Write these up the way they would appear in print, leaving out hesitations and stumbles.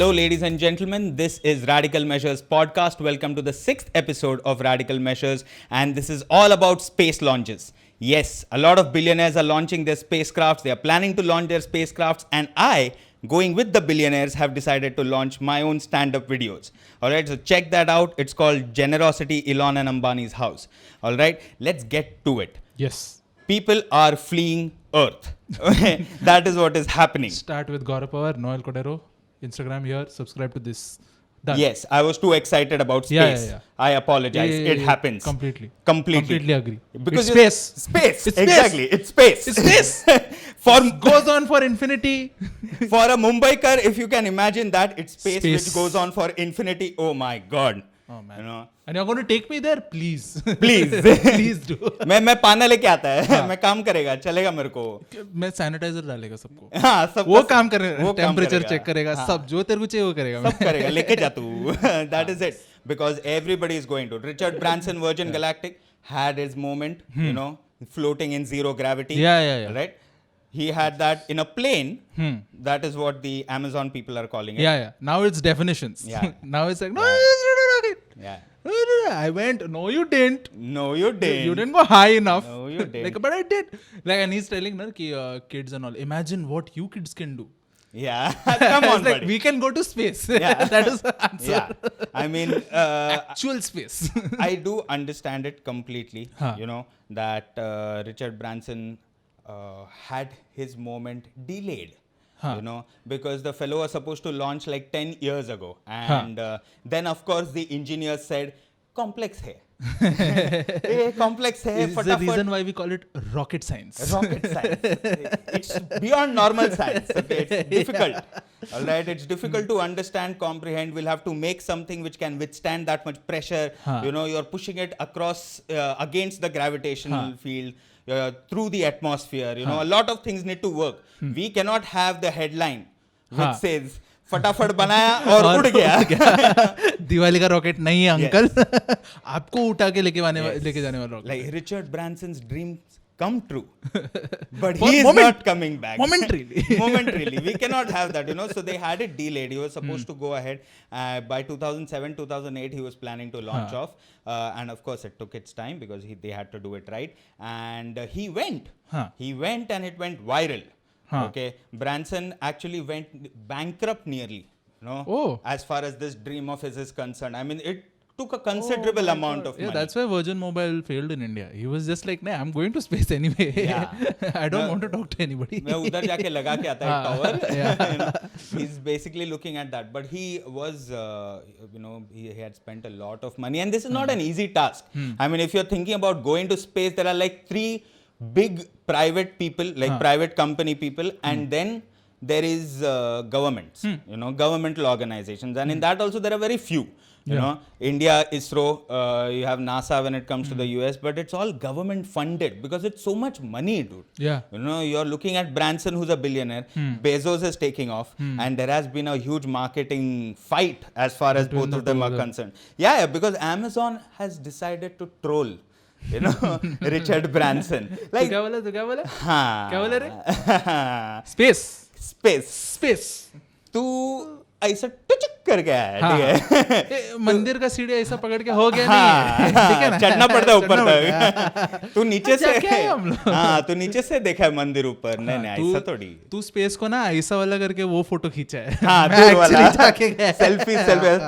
Hello, ladies and gentlemen. This is Radical Measures podcast. Welcome to the 6th episode of Radical Measures, and this is all about space launches. Yes, a lot of billionaires are launching their spacecrafts. They are planning to launch their spacecrafts, and I, going with the billionaires, have decided to launch my own stand-up videos. All right, so check that out. It's called Generosity Elon and Ambani's House. All right, let's get to it. Yes. People are fleeing Earth. Okay, that is what is happening. Start with Gaurav Pawar, Noel Cordero. Instagram here. Subscribe to this. Done. Yes, I was too excited about space. Yeah. I apologize. It happens. Completely Completely agree. Because it's space. Space. It's Exactly. It's space. It's space. Goes on for infinity. For a Mumbaikar, if you can imagine that, it's space which goes on for infinity. Oh my God. Oh man. You know. And you're going to take me there, please. Please. Please do. मैं पाना लेके आता है मैं काम करेगा चलेगा मेरे को मैं सैनिटाइजर डालेगा सबको हाँ सब वो काम करेगा वो काम टेम्परेचर करेगा। चेक करेगा हाँ। सब जो तेरे को चाहिए वो करेगा सब करेगा लेके जा तू that is it because everybody is going to Richard Branson Virgin Galactic had his moment you know floating in zero gravity Yeah. right he had that in a plane that is what the Amazon people are calling it Yeah. Now it's definitions. Yeah. Now it's like, no, Yeah. it's not a rocket. yeah No, I went. No, you didn't. no you didn't You didn't go high enough. No, you didn't. Like, but I did. Like, and he's telling na ki kids and all. Imagine what you kids can do. yeah come on It's like buddy. we can go to space. Yeah. That is the answer. yeah I mean Actual space. I do understand it completely. Huh. You know that Richard Branson had his moment delayed. Huh. You know because the fellow was supposed to launch like 10 years ago, and then of course the engineers said complex hai. Complex hai. Is the reason why we call it rocket science. Rocket science. It's beyond normal science. Okay, it's difficult. All right, it's difficult to understand, comprehend. We'll have to make something which can withstand that much pressure. You know, you're pushing it across against the gravitational field. Through the atmosphere, you know, a lot of things need to work. We cannot have the headline which says फटाफट बनाया और उड़ गया दिवाली का rocket नहीं है uncle आपको उठा के लेके जाने वाला rocket like Richard Branson's dreams come true but he is not coming back momentarily we cannot have that you know so they had it delayed he was supposed to go ahead by 2007 2008 he was planning to launch off and of course it took its time because they had to do it right and he went and it went viral okay Branson actually went bankrupt nearly you know as far as this dream of his is concerned I mean it took a considerable amount of money. That's why Virgin Mobile failed in India. He was just like, nah, I'm going to space anyway. I don't want to talk to anybody. मैं उधर जाके लगा के आता है tower. You know, he's basically looking at that, but he was, you know, he had spent a lot of money, and this is not an easy task. I mean, if you're thinking about going to space, there are like 3 big private people, like private company people, and then there is governments, you know, governmental organizations, and in that also there are very few. You know, India, ISRO, you have NASA when it comes to the US, but it's all government funded because it's so much money, dude. Yeah. You know, you're looking at Branson, who's a billionaire. Bezos is taking off, and there has been a huge marketing fight as far as both of them are concerned. Yeah, because Amazon has decided to troll. You know, Richard Branson. Like, तो क्या बोला? हाँ. क्या बोले रे? Space. तू ऐसा टुचक कर गया है ठीक है मंदिर का सीढ़ी ऐसा पकड़ के हो गया नहीं है ठीक है ना चढ़ना पड़ता है ऊपर तक तू नीचे से हम लोग हाँ तू नीचे से देखा है मंदिर ऊपर नहीं ऐसा थोड़ी तू स्पेस को ना ऐसा वाला करके वो फोटो खींचा है हाँ दूर वाला सेल्फी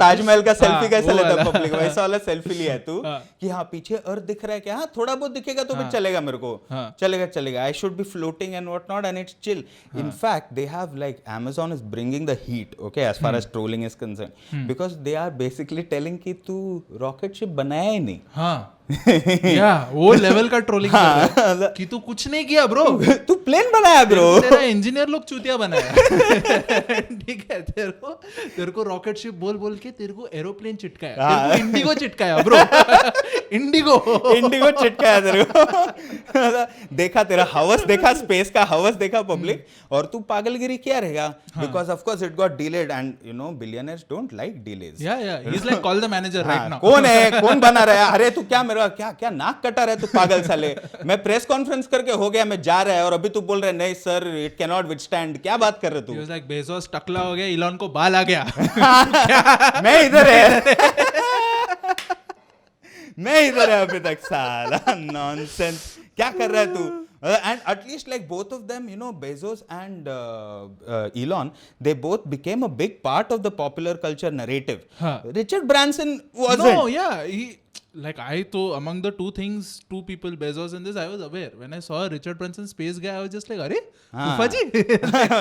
ताजमहल का सेल्फी कैसा लेता है पब्लिक वैसा वाला सेल्फी लिया है तू कि हाँ पीछे अर्थ दिख रहा है क्या हाँ थोड़ा बहुत दिखेगा तो भी चलेगा मेरे को चलेगा I should be floating and what not and it's chill in fact they have like Amazon is bringing the heat okay as far as trolling is concerned because they are basically telling कि तू rocket ship बनाया ही नहीं हाँ वो level का trolling कर रहा है कि तू कुछ नहीं किया ब्रो तू प्लेन बनाया ब्रो तेरा इंजीनियर लोग चूतिया बनाया ठीक है तेरे को रॉकेट शिप बोल के तेरे को एरोप्लेन चिटकाया तेरे को इंडिगो चिटकाया ब्रो इंडिगो चिटकाया तेरे को देखा तेरा हवस देखा स्पेस का हवस देखा पब्लिक और तू पागलगिरी क्या रहेगा because of course it got delayed and you know billionaires don't like delays he is like call the manager right now कौन बना रहा है अरे तू क्या मेरा बोला क्या क्या नाक कटा रहा है तू पागल साले, मैं प्रेस कॉन्फ्रेंस करके हो गया, मैं जा रहा है और अभी तू बोल रहा है नहीं sir it can not withstand, क्या बात कर रहे He तू? was like, Bezos टकला हो गया, इलॉन को बाल आ गया. मैं इधर है मैं इधर है अभी तक, साला नॉनसेंस, क्या कर रहा है तू? And at least like both of them, you know, Bezos and Elon, they both became a big part of the popular culture narrative. Huh. Richard Branson wasn't. No, yeah, among the two people, Bezos and this, I was aware. When I saw Richard Branson space guy, I was just like, अरे फूफा जी,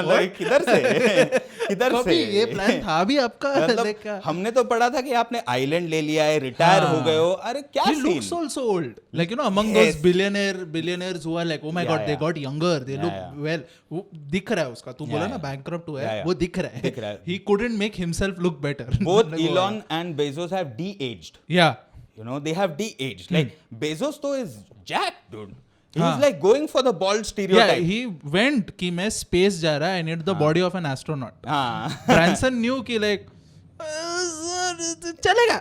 like किधर से ये plan था भी आपका? मतलब हमने तो पढ़ा था कि आपने आइलैंड ले लिया है, रिटायर हो गए हो, अरे क्या He scene? looks also old. Like, you know, among those billionaires who are like, oh my God, they got younger, they look well. वो दिख रहा है उसका, तू बोला ना bankrupt हुआ है, वो दिख रहा है. He couldn't make himself look better. Both Elon and Bezos have de-aged. Yeah. You know, they have de-aged. Like Bezos though is jacked, dude. He's like going for the bald stereotype. Yeah, he went कि मैं space जा रहा है, I need the body of an astronaut. हाँ. Branson knew कि like चलेगा.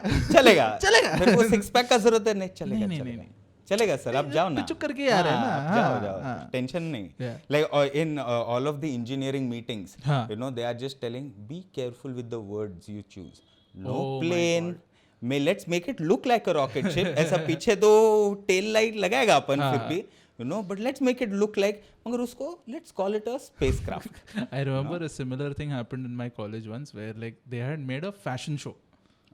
मेरे को सिक्स पैक का जरूरत है, नहीं चलेगा. चलेगा सर, आप जाओ ना. पिचुक करके आ रहे हैं ना. जाओ. Tension नहीं. Yeah. Like in all of the engineering meetings, हाँ. you know, they are just telling, be careful with the words you choose. No Oh my plane. May let's make it look like a rocket ship. ऐसा पीछे तो tail light लगाएगा अपन फिर भी, you know, but let's make it look like, मगर उसको let's call it a spacecraft. I remember a similar thing happened in my college once where like they had made a fashion show.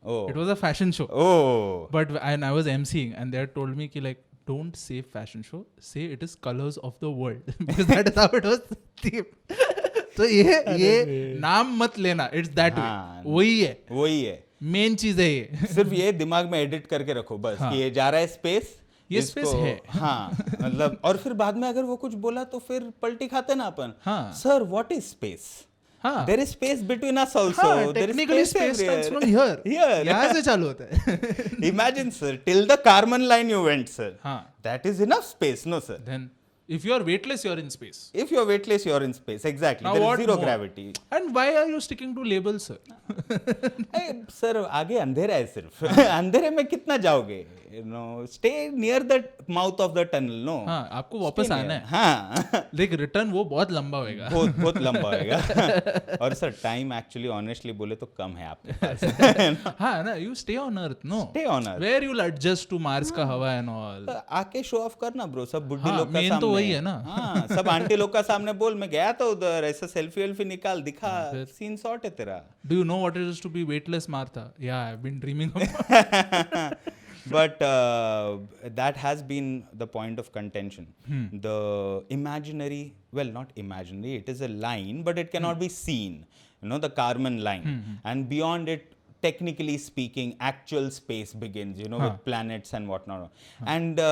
Oh. It was a fashion show. Oh. But and I was emceeing and they had told me कि like don't say fashion show, say it is colors of the world because that is how it was themed. तो ये नाम मत लेना, it's that way. वही है. Main चीज है ये. सिर्फ ये दिमाग में एडिट करके रखो बस कि ये जा रहा है स्पेस, ये स्पेस है. हाँ मतलब, और फिर बाद में अगर वो कुछ बोला तो फिर पलटी खाते ना अपन. Sir what is space? There is space between us also. Technically space starts from here. यहाँ से चालू होता है. Imagine sir, till the carbon line you went sir. That is enough space, no sir. Then if you are weightless, you are in space. If you are weightless, you are in space. Exactly. Now there is zero more? gravity. And why are you sticking to labels, sir? Sir आगे अंधेरा है सिर्फ. अंधेरे में कितना जाओगे? You know, stay near the mouth of the tunnel. No. हाँ, आपको वापस आना है. हाँ. लेकिन रिटर्न वो बहुत लंबा होएगा. बहुत लंबा होएगा. और सर टाइम एक्चुअली ऑनेस्टली बोले तो कम है आपके पास. हाँ ना, you stay on Earth, no? Stay on Earth. Where you'll adjust to Mars का हवा and all. आके शो ऑफ करना ब्रो, सब बुड्ढी लोग का main सामने. तो वही है ना. हाँ, सब आंटी लोग का सामने बोल, मैं गया था उधर, ऐसा सेल्फी वेल्फी निकाल, दिखा, सीन सॉर्ट है तेरा. Do you know what it is to be weightless, Martha? Yeah, I've been dreaming of. But that has been the point of contention. The imaginary, well, not imaginary, it is a line, but it cannot be seen. You know, the Kármán line. And beyond it, technically speaking, actual space begins, you know, with planets and whatnot. And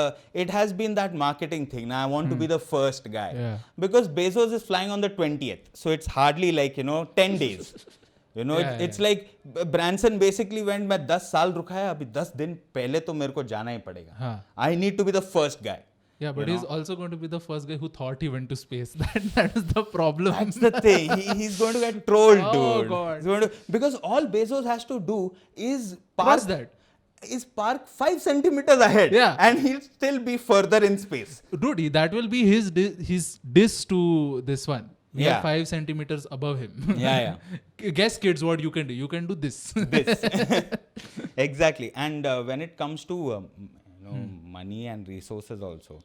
it has been that marketing thing. Now, I want to be the first guy. Yeah. Because Bezos is flying on the 20th. So it's hardly like, you know, 10 days. You know, it's like Branson basically went, मैं 10 साल रुका है, अभी 10 दिन पहले तो मेरे को जाना ही पड़ेगा. I need to be the first guy. Yeah, but he's also going to be the first guy who thought he went to space. That is the problem. That's the thing. He's going to get trolled, dude. Oh God. He's going to, because all Bezos has to do is park 5 centimeters ahead. Yeah. And he'll still be further in space. Dude, that will be his diss to this one. We are 5 centimeters above him. Yeah. Guess kids what you can do. You can do this. Exactly. And when it comes to money and resources also,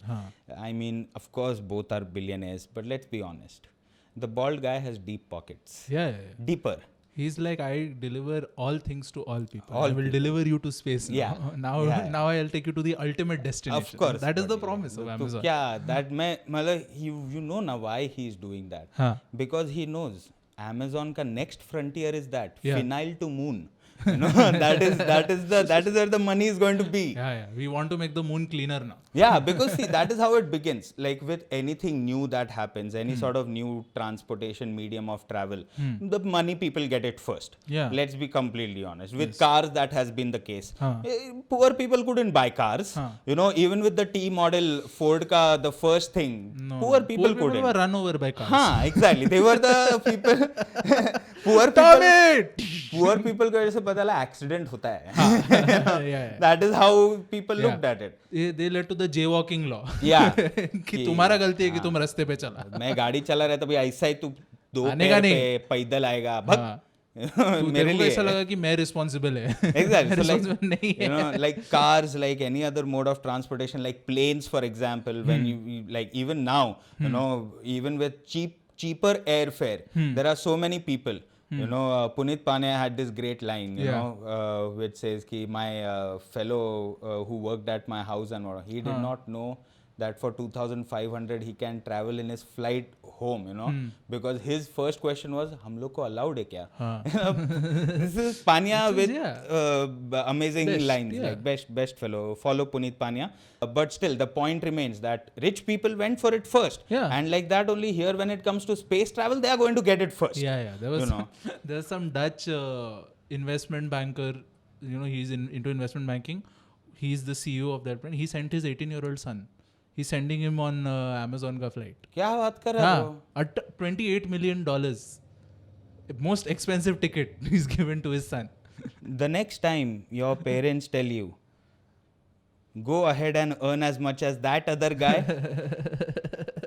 I mean, of course, both are billionaires, but let's be honest. The bald guy has deep pockets. Yeah. Deeper. He's like, I deliver all things to all people. I will deliver you to space. Now I'll take you to the ultimate destination. Of course. That is the promise of Amazon. Yeah, that you know now why he's doing that. Because he knows Amazon ka next frontier is that phenyl to moon. You know, that is where the money is going to be. Yeah. We want to make the moon cleaner now. Yeah, because see, that is how it begins. Like with anything new that happens, any sort of new transportation medium of travel, the money people get it first. Yeah. Let's be completely honest. With cars, that has been the case. Poor people couldn't buy cars. You know, even with the T model Ford ka, the first thing, poor people couldn't. People were run over by cars. Exactly. They were the people. Poor people को ऐसे पता चला accident होता है. yeah. That is how people looked at it. They led to the jaywalking law. Yeah. कि तुम्हारा गलती है कि तुम रास्ते पे चला. मैं गाड़ी चला रहा था भाई, ऐसा ही तू 2 आनेगा पैर नहीं. पे पैदल आएगा भग. मेरे लिए ऐसा लगा कि मैं रिस्पॉन्सिबल है. Exactly. So like, नहीं है. you know, like cars, like any other mode of transportation, like planes, for example, when you like even now, you know, even with cheaper airfare, there are so many people. You know, Punit Pania had this great line, you know, which says ki my fellow who worked at my house and what, he did not know that for 2,500 he can travel in his flight home, you know, because his first question was, हम लोग को allowed है क्या? This is Pania with amazing lines, like best fellow. Follow Punit Pania. But still, the point remains that rich people went for it first, and like that only here when it comes to space travel, they are going to get it first. Yeah. There was there's some Dutch investment banker, you know, he's into investment banking. He's the CEO of that brand. He sent his 18-year-old son. He's sending him on Amazon का flight. क्या बात कर रहा है? At $28 million, most expensive ticket he's given to his son. The next time your parents tell you, go ahead and earn as much as that other guy,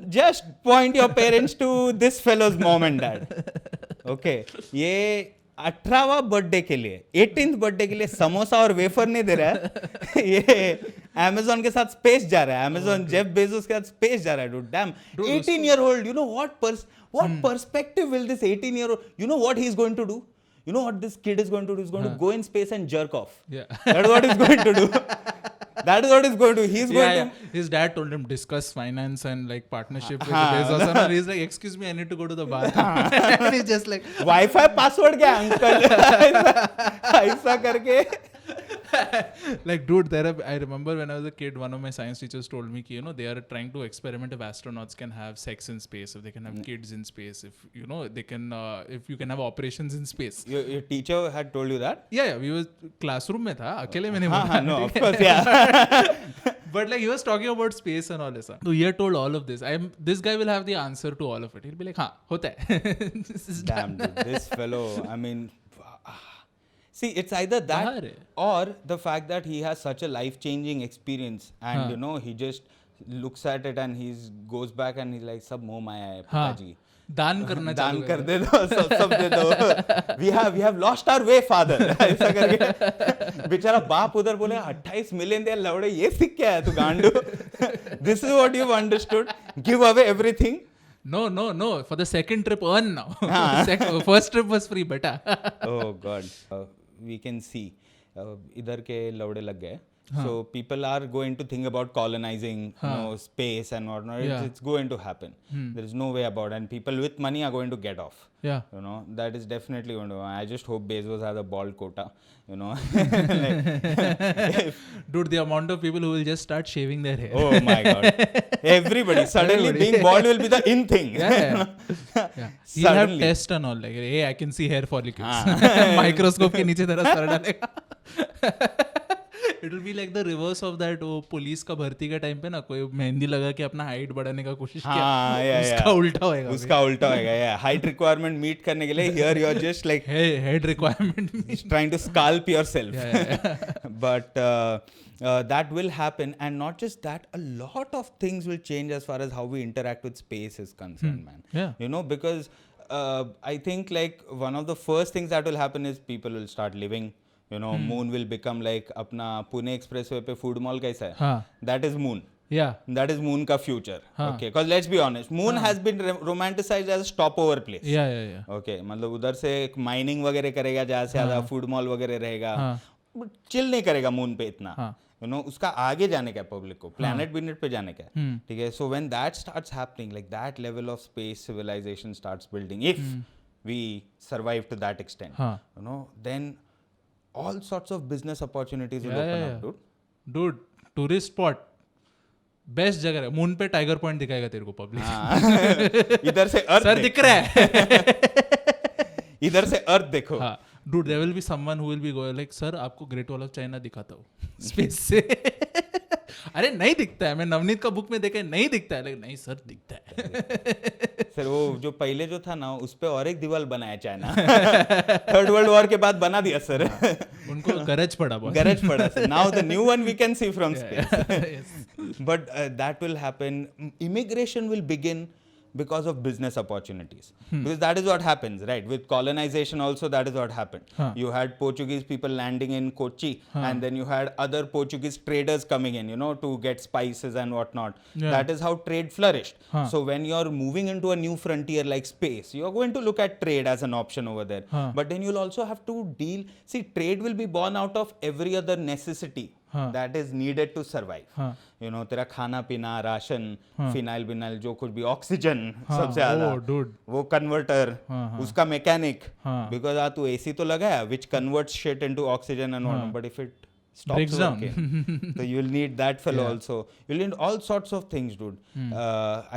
just point your parents to this fellow's mom and dad. Okay, ये 18वां birthday के लिए 18th birthday के लिए समोसा और wafer नहीं दे रहा है. ये Amazon के साथ स्पेस जा रहा है. Amazon जेफ बेजोस के साथ स्पेस जा रहा है. Dude, damn, 18-year-old, you know what perspective will this 18-year-old, you know what he's going to do? You know what this kid is going to do? He's going to go in space and jerk off. Yeah. That's what he's going to do. That is what he's going to do. He's going to. His dad told him discuss finance and like partnership with Bezos. And he's like, excuse me, I need to go to the bathroom. And he's just like, Wi-Fi password क्या uncle? ऐसा करके. Like, dude, I remember when I was a kid, one of my science teachers told me, you know, they are trying to experiment if astronauts can have sex in space, if they can have kids in space, if, you know, they can, if you can have operations in space. Your teacher had told you that? Yeah, we were classroom में था, अकेले में नहीं बोला. No, of course, yeah. But like he was talking about space and all this. So he had told all of this. This guy will have the answer to all of it. He'll be like, हाँ, होता है. Damn, dude, this fellow, I mean, see, it's either that or the fact that he has such a life-changing experience and, you know, he just looks at it and he goes back and he's like, सब मोह माया है पिताजी. दान करना दान कर दे दो, सब दे दो. We have lost our way, father. ऐसा करके बेचारा बाप उधर बोले 28 मिलियन दे लौड़े ये सीख क्या है तू गांडू. This is what you've understood. Give away everything. No. For the second trip, earn now. First trip was free, beta. Oh God. We can see इधर के लौड़े लग गए. So people are going to think about colonizing, you know, space and whatnot. It's going to happen. There is no way about it. And people with money are going to get off. Yeah. You know, that is definitely going to. I just hope Bezos has a bald quota. You know. Dude, the amount of people who will just start shaving their hair. Oh my God. Everybody. Suddenly being bald will be the in thing. Yeah. He'll have tests and all. Like, hey, I can see hair follicles. Microscope के नीचे तेरा sir डालेगा. It will be like the reverse of that. वो police का भर्ती के time पे ना कोई मेहंदी लगा के अपना हाइट बढ़ाने का कोशिश किया. उसका उल्टा होएगा. उसका उल्टा होएगा. हाइट रिक्वायरमेंट मीट करने के लिए here you are just like head requirement trying to scalp yourself. But that will happen, and not just that, a lot of things will change as far as how we interact with space is concerned, man. Yeah. You know, because I think like one of the first things that will happen is people will start living. You know, moon will become like अपना Pune expressway पे food mall कैसा है? That is moon. Yeah. That is moon का future. Okay, because let's be honest, moon has been romanticized as a stopover place. Yeah. Okay, मतलब उधर से एक mining वगैरह करेगा जहाँ से ज़्यादा फूड मॉल वगैरह रहेगा. चिल नहीं करेगा मून पे इतना. You know, उसका आगे जाने का पब्लिक को, planet बिनेट पे जाने का. ठीक है. So when that starts happening, like that level of space civilization starts building. If we survive to that extent, you know, then all sorts of business opportunities will open up, dude. Dude, tourist spot. Best जगह है. Moon पे tiger point दिखाएगा तेरे को public. इधर से अर्थ sir दिख रहा है. इधर से अर्थ देखो. Dude, there will be someone who will be going like, sir, आपको ग्रेट वॉल ऑफ चाइना दिखाता हूँ स्पेस से. अरे नहीं दिखता है, मैं नवनीत का बुक में देखा है नहीं दिखता है, लेकिन नहीं सर दिखता है। सर वो जो पहले जो था ना उस पे और एक दीवार बनाया चाइना। थर्ड वर्ल्ड वॉर के बाद बना दिया सर। उनको गरज पड़ा बहुत। गरज पड़ा sir. Now the new one we can see from space. Yes. But that will happen. Immigration will begin because of business opportunities. Because that is what happens, right? With colonization also, that is what happened. You had Portuguese people landing in Kochi, and then you had other Portuguese traders coming in, to get spices and whatnot. Yeah. That is how trade flourished. So when you're moving into a new frontier like space, you're going to look at trade as an option over there. But then you'll also have to deal. See, trade will be born out of every other necessity that is needed to survive. तेरा खाना पीना, ration, phenyl vinyl, जो कुछ भी, oxygen सबसे ज्यादा, वो converter, उसका मैकेनिक, बिकॉज तू एसी तो लगाया which converts shit into oxygen and what, but if it stops working, so you'll need that fellow also. You'll need all sorts of things, dude.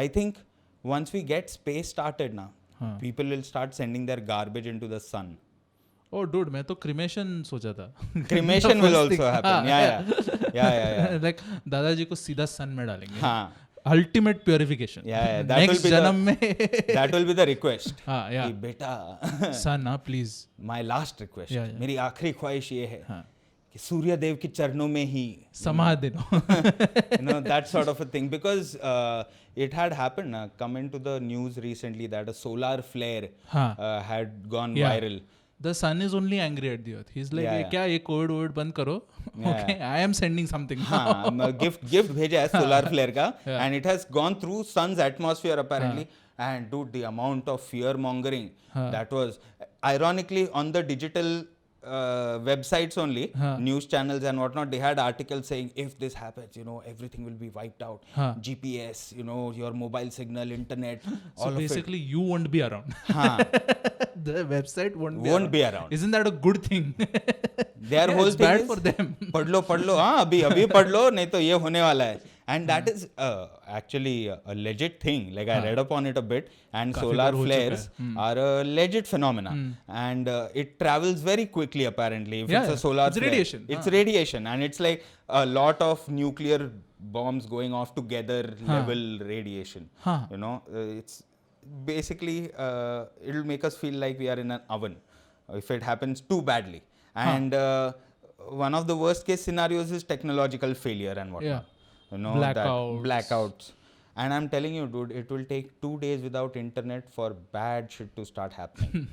I think once we get space started now, people will start sending their garbage into the sun. Oh dude, मैं तो cremation सोचा था। Cremation will also happen. Yeah. Like दादाजी को सीधा sun में डालेंगे। हाँ. Ultimate purification. Yeah. That Next जन्म में that will be the request. हाँ, yeah. कि बेटा, sun हाँ please. My last request. Yeah. मेरी आखिरी ख्वाहिश ये है कि सूर्य देव के चरणों में ही समा देना। That sort of a thing, because it had happened, come into the news recently that a solar flare had gone viral. The sun is only angry at the earth. He's like, ये क्या, ये Covid बंद करो। Okay, I am sending something. हाँ, gift भेजा है solar flare का, and it has gone through sun's atmosphere apparently. And dude, the amount of fear mongering that was, ironically, on the digital websites only, news channels and whatnot, they had articles saying if this happens, everything will be wiped out. GPS, your mobile signal, internet, all so basically you won't be around. The website won't be around. Isn't that a good thing? Their whole it's thing bad is, for them. पढ़ लो, हाँ अभी पढ़ लो, नहीं तो ये होने वाला है. And that is actually a legit thing. Like I read upon it a bit, and solar flares are a legit phenomena, and it travels very quickly apparently. If it's a solar flare, radiation. It's radiation, and it's like a lot of nuclear bombs going off together level radiation. It's basically it'll make us feel like we are in an oven if it happens too badly. And one of the worst case scenarios is technological failure and whatnot. Blackouts. And I'm telling you, dude, it will take 2 days without internet for bad shit to start happening.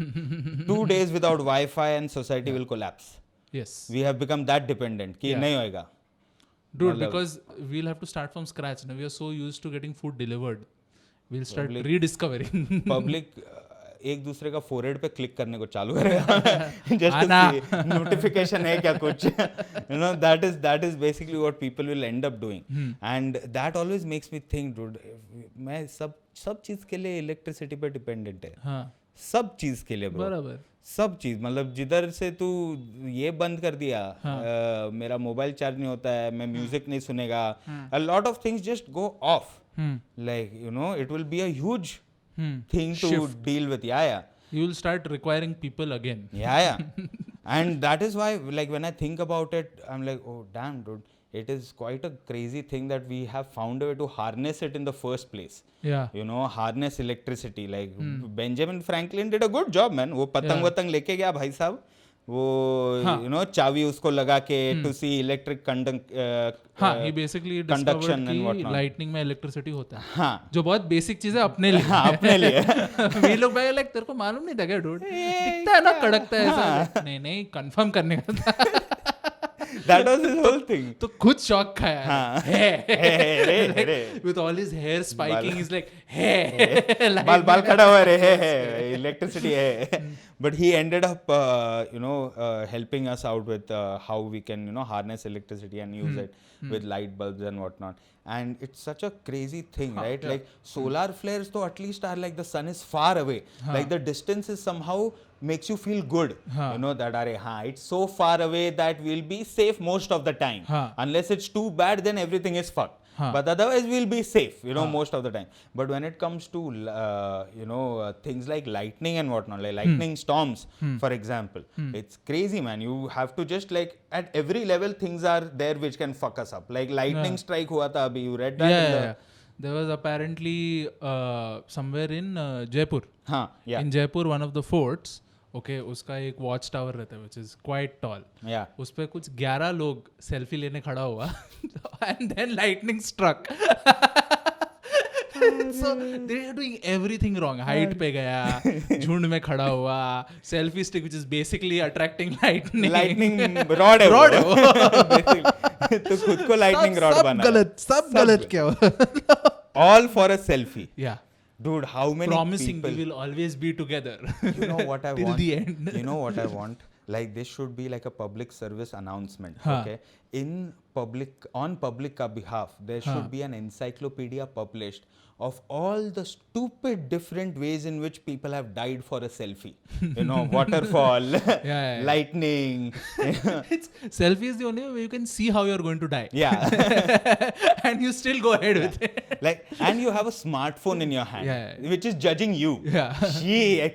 2 days without Wi-Fi and society will collapse. Yes. We have become that dependent. कि नहीं होएगा. Dude, because we'll have to start from scratch. Now we are so used to getting food delivered. We'll start rediscovering. Public एक दूसरे का forehead पे click करने को चालू करेगा जस्ट नोटिफिकेशन है क्या कुछ that is basically what people will end up doing. And that always makes me think, dude, मैं सब चीज के लिए इलेक्ट्रिसिटी पे डिपेंडेंट है. सब चीज के लिए बराबर, सब चीज, मतलब जिधर से तू ये बंद कर दिया, मेरा मोबाइल चार्ज नहीं होता है, मैं म्यूजिक नहीं सुनेगा, a lot of things just go off. Like it will be a huge thing to deal with. You will start requiring people again. And that is why, like, when I think about it, I'm like, oh damn, dude, it is quite a crazy thing that we have found a way to harness it in the first place. Harness electricity. Like Benjamin Franklin did a good job, man. वो पतंग वतंग लेके गया भाई साहब, वो चाबी उसको लगा के to see electric he basically discovered कि lightning में electricity होता है, जो बहुत basic चीज है अपने लिए. अपने लिए we लोग भाई like तेरे को मालूम नहीं था क्या dude, दिखता है ना कड़कता है ऐसा, नहीं confirm करने का था. That was his whole thing. तो खुद शॉक खाया. With all his hair spiking, he's like, बाल खड़ा हुआ रे, electricity है. But he ended up, helping us out with how we can, harness electricity and use it with light bulbs and whatnot. And it's such a crazy thing, right? Like solar flares, though, at least are like the sun is far away. Like the distance is somehow makes you feel good. Huh. You know that it's so far away that we'll be safe most of the time. Huh. Unless it's too bad, then everything is fucked. Huh. But otherwise, we'll be safe, most of the time. But when it comes to, things like lightning and whatnot, like lightning storms, for example, it's crazy, man. You have to just at every level, things are there which can fuck us up. Like lightning strike hua tha abhi. You read that? Yeah. There was apparently somewhere in Jaipur. Yeah. In Jaipur, one of the forts, okay, उसका एक watch tower रहता है which is quite tall. Yeah. उस पे कुछ 11 लोग selfie लेने खड़ा हुआ and then lightning struck. So they are doing everything wrong. Height पे गया, झुंड में खड़ा हुआ, selfie stick which is basically attracting lightning. Lightning rod है Rod वो. Basically. तो खुद को lightning rod बना. सब गलत क्या हुआ? All for a selfie. Yeah. Dude, how many Promising people... we will always be together. You know what I Till want? the end. You know what I want? Like this should be like a public service announcement. Huh. Okay. On public ka behalf, there should be an encyclopedia published of all the stupid different ways in which people have died for a selfie. Waterfall, Yeah. lightning. Selfie is the only way you can see how you're going to die. Yeah. And you still go ahead with it. And you have a smartphone in your hand, Yeah. which is judging you. Yeah.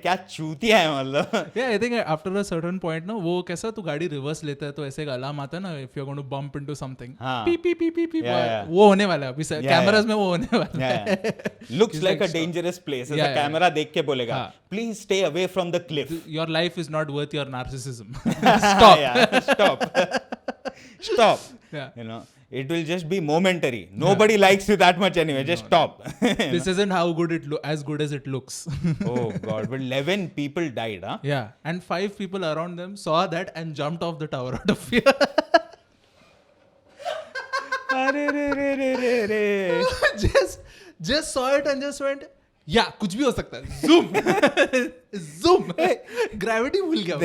क्या चूतिया है मतलब. Yeah, I think after a certain point, ना वो कैसा तू गाड़ी reverse लेता है तो ऐसे एक अलार्म आता है ना, if you're going to bump into something. हाँ. Beep, beep, beep, beep, beep. Yeah. वो होने वाला है अभी से कैमरास में वो होने वाला है. Yeah. Looks He's like a stop. dangerous place. Yeah, ऐसा कैमरा देख के बोलेगा, हाँ. please stay away from the cliff. Your life is not worth your narcissism. Stop. Yeah, stop. Yeah. It will just be momentary. Nobody likes you that much anyway. Just stop. This isn't how good as good as it looks. Oh God! But 11 people died, huh? Yeah, and 5 people around them saw that and jumped off the tower out of fear. just saw it and just went, yeah, कुछ भी हो सकता है. Zoom. Zoom. Gravity भूल गया.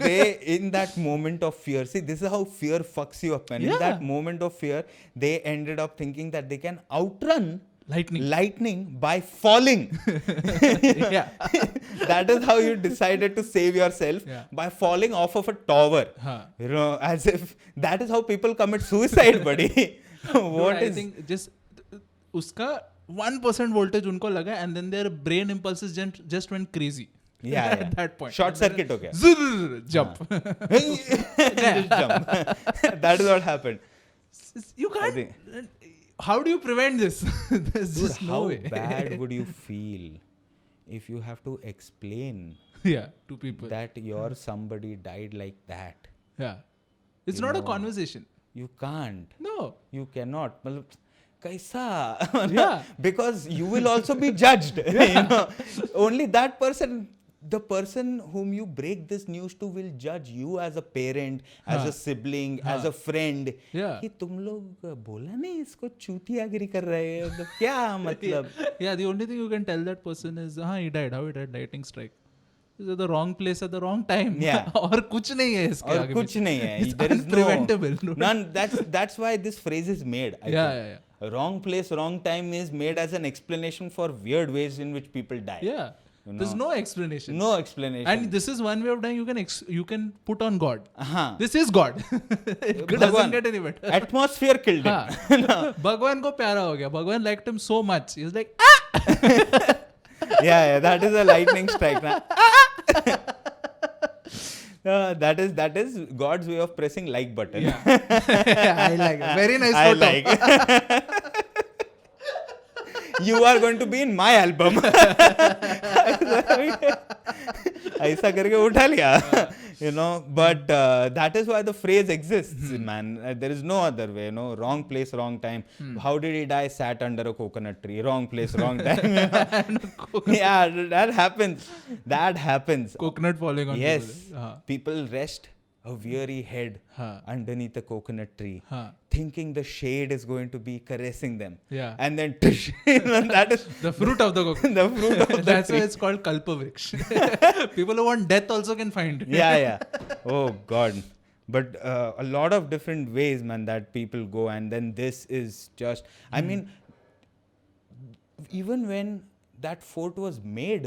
They in that moment of fear, see, this is how fear fucks you up, man. Yeah. In that moment of fear, they ended up thinking that they can outrun lightning by falling. Yeah. That is how you decided to save yourself, by falling off of a tower. Huh. As if that is how people commit suicide, buddy. I think just उसका 1% voltage उनको लगा and then their brain impulses just went crazy. Yeah. At that point. Short circuit हो गया. Jump. Just jump. That is what happened. You can't. How do you prevent this? There's Dude, just no how way. bad would you feel if you have to explain to people that your somebody died like that? Yeah. It's not a conversation. You can't. No. You cannot. मतलब कैसा? Yeah. Because you will also be judged. Only that person, the person whom you break this news to, will judge you as a parent, as a sibling, as a friend. Yeah. कि तुम लोग बोला नहीं इसको चूतियागिरी कर रहे हैं, तो क्या मतलब? Yeah, the only thing you can tell that person is, he died. How he died? Lightning strike. He's at the wrong place at the wrong time. Yeah. और कुछ नहीं है इसके आगे. कुछ नहीं है. It's There is unpreventable. None. That's why this phrase is made. I think. Yeah. Wrong place, wrong time is made as an explanation for weird ways in which people die. Yeah. There's no explanation. No explanation. And this is one way of dying you can put on God. हाँ. This is God. It doesn't get any better. Atmosphere killed him. भगवान को प्यारा हो गया. भगवान liked him so much. He's like, yeah, that is a lightning strike. That is God's way of pressing like button. Yeah. I like it. Very nice I photo. like. You are going to be in my album. ऐसा करके उठा लिया. But that is why the phrase exists, man. There is no other way. Wrong place, wrong time. How did he die? Sat under a coconut tree. Wrong place, wrong time. Yeah, that happens. Coconut falling on Yes. people. People rest a weary head underneath a coconut tree, thinking the shade is going to be caressing them. Yeah. And then that is the fruit of the coconut. the fruit of the That's tree. why it's called Kalpavriksha. People who want death also can find it. Yeah. Oh God. But a lot of different ways, man, that people go. And then this is just, I mean, even when that fort was made,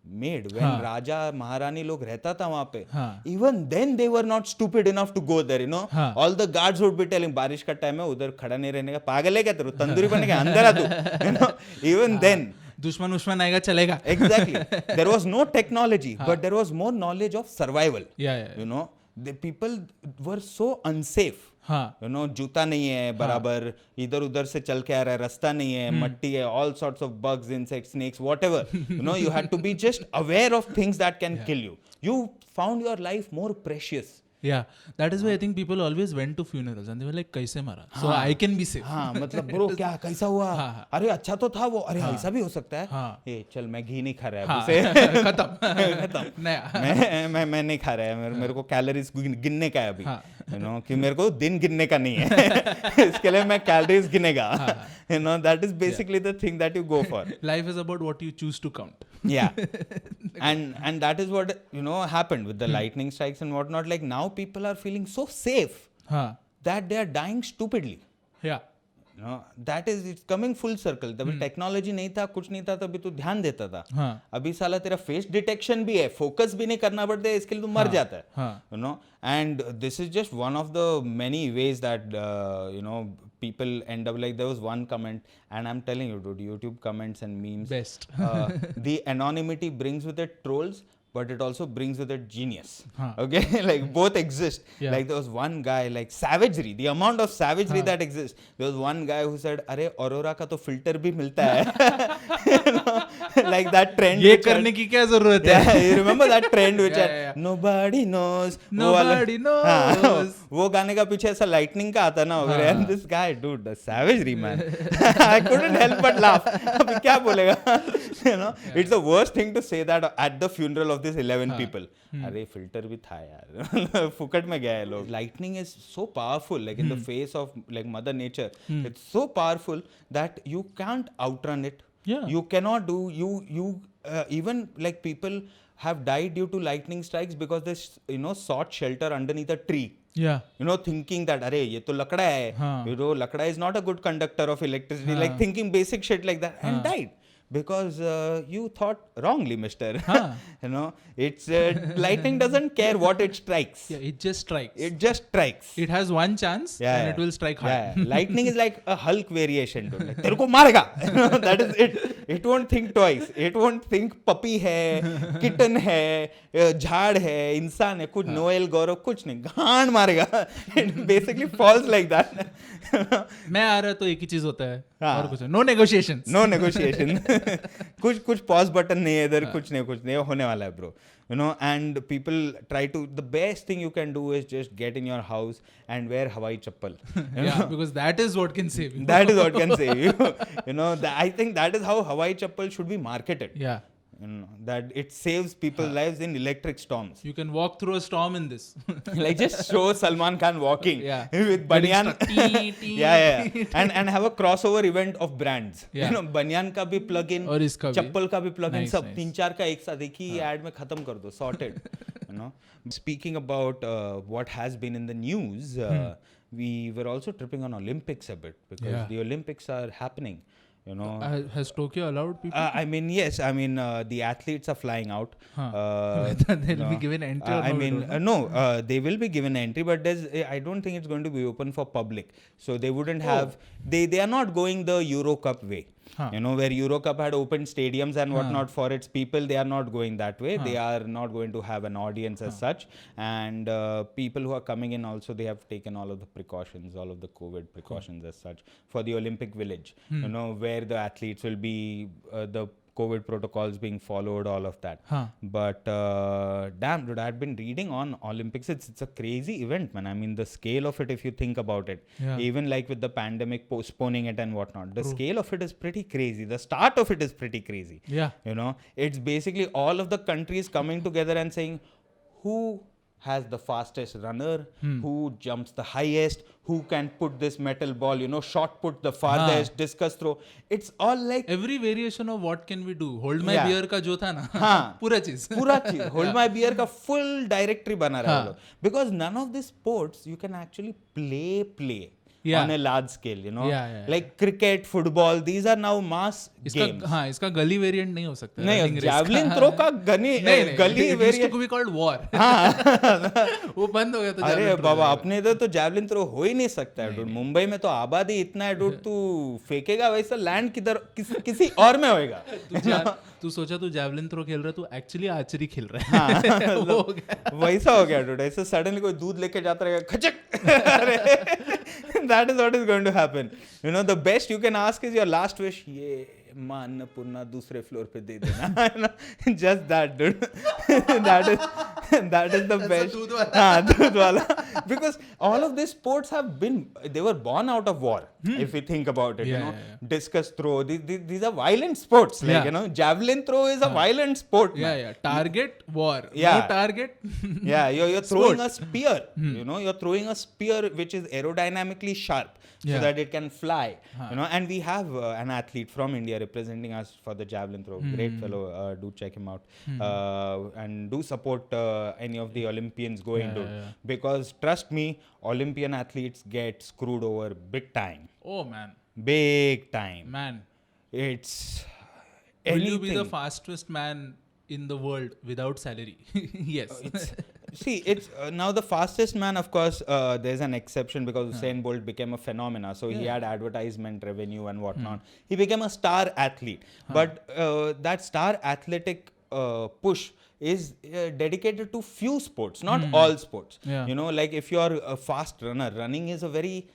made when Raja Maharani लोग रहता था वहाँ पे, हाँ. even then they were not stupid enough to go there, you know. हाँ. All the guards would be telling बारिश का time है उधर खड़ा नहीं रहने का, पागल है क्या तेरे, तंदूरी बने क्या, अंदर आ तू, you know. Even then दुश्मन आएगा चलेगा. exactly, there was no technology, but there was more knowledge of survival. Yeah. You know, the people were so unsafe. हाँ. You know, जूता नहीं है बराबर, इधर उधर से चल के आ रहा है, रास्ता नहीं है, मट्टी है, all sorts of bugs, insects, snakes, whatever. You know, you had to be just aware of things that can kill you. You found your life more precious. Yeah, that is why I think people always went to funerals and they were like, कैसे मारा? So I can be safe. हाँ, मतलब bro क्या कैसा हुआ? अरे अच्छा तो था वो, अरे ऐसा भी हो सकता है? हाँ. ये चल मैं घी नहीं खा रहा है उसे. खत्म. नया. मैं नहीं खा रहा है, मेरे को कैलोरीज गिनने का है अभी. You know, कि मेरे को दिन गिनने का नहीं है. इसके लिए मैं calories गिनेगा. You know, that is basically the thing that you go for. Life is about what you choose to count. Yeah. And that is what, you know, happened with the lightning strikes and whatnot. Like now people are feeling so safe हाँ. that they are dying stupidly. Yeah. You know, that is, it's coming full circle. तभी technology नहीं था, कुछ नहीं था, तभी तू ध्यान देता था. हाँ. अभी साला तेरा फेस डिटेक्शन भी है, फोकस भी नहीं करना पड़ता है, इसके लिए तू मर जाता है. हाँ. You know, and this is just one of the many ways that you know, people end up like, there was one comment, and I'm telling you, dude, YouTube comments and memes, Best. the anonymity brings with it trolls, but it also brings with it genius. Huh. Okay, like both exist. Yeah. Like there was one guy, like savagery, the amount of savagery that exists. There was one guy who said, "अरे Aurora का तो filter भी मिलता है." You know, like that trend. ये करने की क्या जरूरत है? Yeah, you remember that trend which Yeah. nobody knows. Nobody knows. वो गाने का पीछे ऐसा lightning का आता ना वगैरह. And this guy, dude, the savagery man. I couldn't help but laugh. अभी क्या बोलेगा? You know, it's the worst thing to say that at the funeral of this 11 people. अरे फिल्टर भी था यार. फुकट में गया है लोग. Lightning is so powerful, like in the face of like Mother Nature. It's so powerful that you can't outrun it. Yeah. You cannot do, even like people have died due to lightning strikes because they, you know, sought shelter underneath a tree. Yeah. You know, thinking that, अरे ये तो लकड़ा है. हाँ. You know, Lakra is not a good conductor of electricity. Like thinking basic shit like that and died. Because you thought wrongly, mister. You know, it's lightning doesn't care what it strikes. Yeah, it just strikes. It just strikes. It has one chance and it will strike hard. Yeah. Lightning is like a Hulk variation. Like, तेरे को मारेगा. You know, that is it. It won't think twice. It won't think puppy है, kitten है, झाड़ है, इंसान है, कुछ Noel Gaurav कुछ नहीं, गांड मारेगा. It basically falls like that. मैं आ रहा तो एक ही चीज होता है और कुछ नो नेगोशिएशन. No negotiation. कुछ पॉज बटन नहीं है इधर, कुछ नहीं होने वाला है bro. You know, and people try to, the best thing you can do is just get in your house and wear Hawaii chappal. Yeah, because that is what can save you. That is what can save you. You know, I think that is how Hawaii chappal should be marketed. Yeah. You know, that it saves people's lives in electric storms. You can walk through a storm in this. Like just show Salman Khan walking with Getting banyan. stuck. Yeah. And have a crossover event of brands. Yeah. You know, banyan का भी plug-in, और इसका भी. चप्पल का भी plug-in, Nice, सब nice. 3-4 का एक साथ एक ही ad में खत्म कर दो, sorted. You know, speaking about what has been in the news, we were also tripping on Olympics a bit because the Olympics are happening. You know, Has Tokyo allowed people? I mean, yes. I mean, the athletes are flying out. Whether they'll be given entry or I not, mean, we don't know. no, they will be given entry, but I don't think it's going to be open for public. So they wouldn't have. They are not going the Euro Cup way. You know, where Euro Cup had open stadiums and whatnot for its people, they are not going that way. They are not going to have an audience as such. And people who are coming in also, they have taken all of the precautions, all of the COVID precautions as such for the Olympic Village. You know, where the athletes will be, the COVID protocols being followed, all of that. But damn, dude, I've been reading on Olympics. It's a crazy event, man. I mean, the scale of it, if you think about it, even like with the pandemic postponing it and whatnot, the scale of it is pretty crazy. The start of it is pretty crazy. Yeah. You know, it's basically all of the countries coming together and saying, who has the fastest runner, who jumps the highest, who can put this metal ball, you know, shot put the farthest, discus throw. It's all like every variation of what can we do. Hold my beer का जो था ना, पूरा चीज. Hold my beer का full directory बना रहा है लोग. Because none of these sports you can actually play. Yeah. on a large scale, you know. Yeah, yeah, Like cricket, football, these are now mass games. हाँ इसका गली variant नहीं हो सकता नहीं, running race का। javelin throw का नहीं गली it used variant. to be called war वो बंद हो गया तो अरे javelin throw बाबा जाएगा। अपने इधर तो जैवलिन थ्रो हो ही नहीं सकता है dude. मुंबई में तो आबादी इतना है dude, तू फेंकेगा वैसा लैंड किधर किसी और में होएगा. तू सोचा तू javelin throw खेल रहा है तू एक्चुअली आर्चरी खेल रहा हाँ, है वो हो गया। वैसा हो गया dude. ऐसे सडनली कोई दूध लेके जाता रहेगा खचक. अरे that is what is going to happen. You know, the best you can ask is your last wish. ये माँ अन्नपूर्णा दूसरे फ्लोर पे दे देना. Just that dude. that is the best. दूध वाला. हाँ, दूध वाला. Because all of these sports they were born out of war. If we think about it, you know, discus throw. These are violent sports. Like, you know, javelin throw is a violent sport. Yeah. Target war. Yeah. No target. Yeah, you're throwing a spear. You know, you're throwing a spear which is aerodynamically sharp so Yeah. that it can fly. You know, and we have an athlete from India representing us for the javelin throw. Great fellow. Do check him out. And do support any of the Olympians going to. Because trust me, Olympian athletes get screwed over big time. Oh man. Big time. Man. It's Will you be the anything. fastest man in the world without salary? Yes. See, it's now the fastest man, of course, there's an exception because Usain Bolt became a phenomena. So he had advertisement revenue and whatnot. He became a star athlete. But that star athletic push is dedicated to few sports, not all sports. Yeah. You know, like if you're a fast runner, running is a very...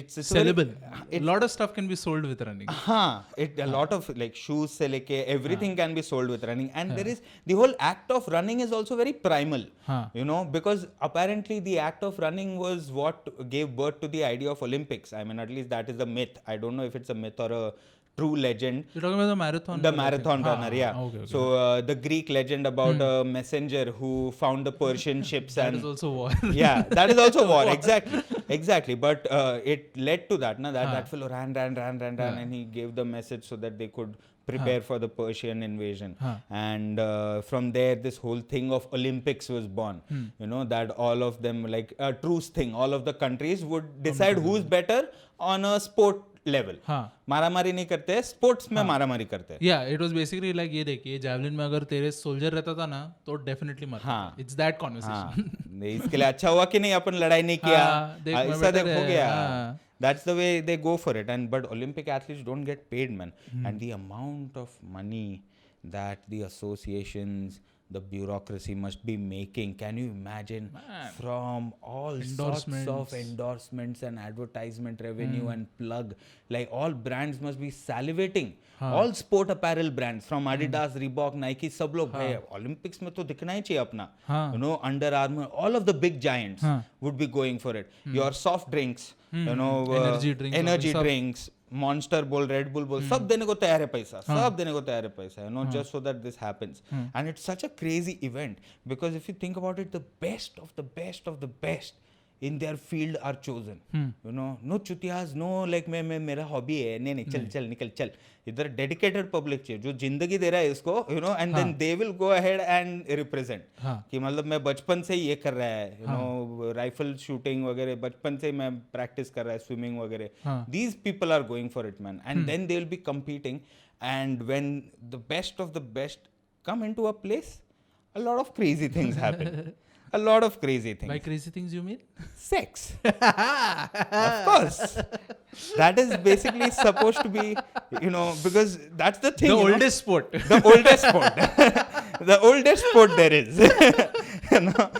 It's Sellable. A lot of stuff can be sold with running. हाँ, a lot of like shoes से लेके everything can be sold with running, and there is the whole act of running is also very primal. You know, because apparently the act of running was what gave birth to the idea of Olympics. I mean, at least that is the myth. I don't know if it's a myth or a true legend. You're talking about the marathon? The marathon runner, yeah. Okay. So the Greek legend about a messenger who found the Persian ships That and is also war. yeah, that is also war. Exactly. But it led to that, that fellow ran, and he gave the message so that they could prepare for the Persian invasion. And from there, this whole thing of Olympics was born. You know, that all of them, like a truce thing, all of the countries would decide who's better on a sport level. मारामारी नहीं करते हैं, sports में मारामारी करते हैं. Yeah, it was basically like ये देखिए javelin में अगर तेरे सोल्जर रहता था ना तो definitely मरता. It's that conversation. इसके लिए अच्छा हुआ कि नहीं अपन लड़ाई नहीं किया. ऐसा देख हो गया. That's the way they go for it. And but Olympic athletes don't get paid, man. And the amount of money that the associations, the bureaucracy must be making. Can you imagine? From all sorts of endorsements and advertisement revenue and plug, like all brands must be salivating. All sport apparel brands from Adidas, Reebok, Nike, सब लोग भाई Olympics में तो दिखना ही चाहिए अपना. You know, Under Armour, all of the big giants would be going for it. Your soft drinks, you know, energy drinks, Monster बोल, Red Bull बोल, सब देने को तैयार है पैसा, सब देने को तैयार है पैसा, you know, just so that this happens. And it's such a crazy event because if you think about it, the best of the best of the best in their field are chosen. You know, no chutiyas, no like मैं मेरा hobby है, नहीं चल निकल चल. इधर dedicated public चाहिए जो जिंदगी दे रहा है इसको, you know, and then they will go ahead and represent. कि मतलब मैं बचपन से ही ये कर रहा है, you know, rifle shooting वगैरह बचपन से ही मैं practice कर रहा है, swimming वगैरह. These people are going for it, man, and then they will be competing. And when the best of the best come into a place, a lot of crazy things happen. A lot of crazy things. By crazy things you mean? Sex. Of course. That is basically supposed to be, you know, because that's the thing. The oldest sport. The oldest sport. The oldest sport there is. You know?